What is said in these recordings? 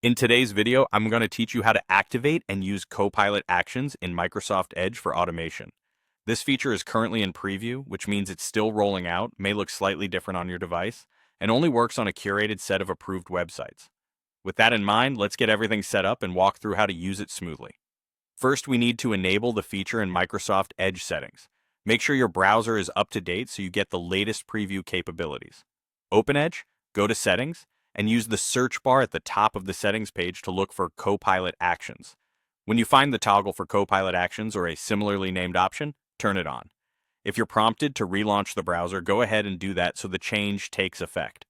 In today's video, I'm going to teach you how to activate and use Copilot actions in Microsoft Edge for automation. This feature is currently in preview, which means it's still rolling out, may look slightly different on your device, and only works on a curated set of approved websites. With that in mind, let's get everything set up and walk through how to use it smoothly. First, we need to enable the feature in Microsoft Edge settings. Make sure your browser is up to date so you get the latest preview capabilities. Open Edge, go to Settings, and use the search bar at the top of the settings page to look for Copilot Actions. When you find the toggle for Copilot Actions or a similarly named option, turn it on. If you're prompted to relaunch the browser, go ahead and do that so the change takes effect.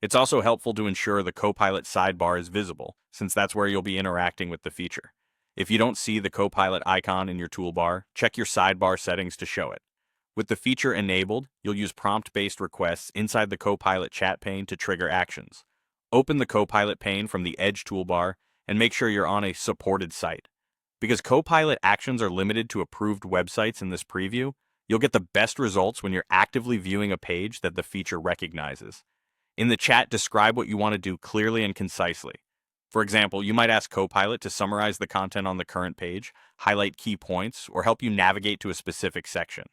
It's also helpful to ensure the Copilot sidebar is visible, since that's where you'll be interacting with the feature. If you don't see the Copilot icon in your toolbar, check your sidebar settings to show it. With the feature enabled, you'll use prompt-based requests inside the Copilot chat pane to trigger actions. Open the Copilot pane from the Edge toolbar and make sure you're on a supported site. Because Copilot actions are limited to approved websites in this preview, you'll get the best results when you're actively viewing a page that the feature recognizes. In the chat, describe what you want to do clearly and concisely. For example, you might ask Copilot to summarize the content on the current page, highlight key points, or help you navigate to a specific section.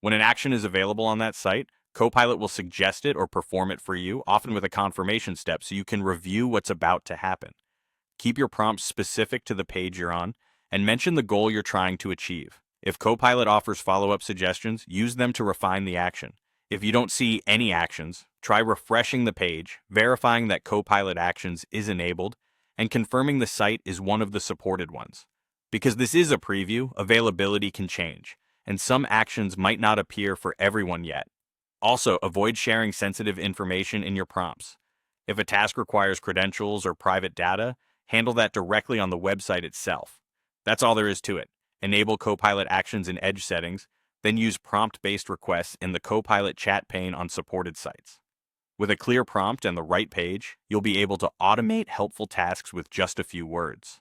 When an action is available on that site, Copilot will suggest it or perform it for you, often with a confirmation step so you can review what's about to happen. Keep your prompts specific to the page you're on, and mention the goal you're trying to achieve. If Copilot offers follow-up suggestions, use them to refine the action. If you don't see any actions, try refreshing the page, verifying that Copilot Actions is enabled, and confirming the site is one of the supported ones. Because this is a preview, availability can change, and some actions might not appear for everyone yet. Also, avoid sharing sensitive information in your prompts. If a task requires credentials or private data, handle that directly on the website itself. That's all there is to it. Enable Copilot actions in Edge settings, then use prompt-based requests in the Copilot chat pane on supported sites. With a clear prompt and the right page, you'll be able to automate helpful tasks with just a few words.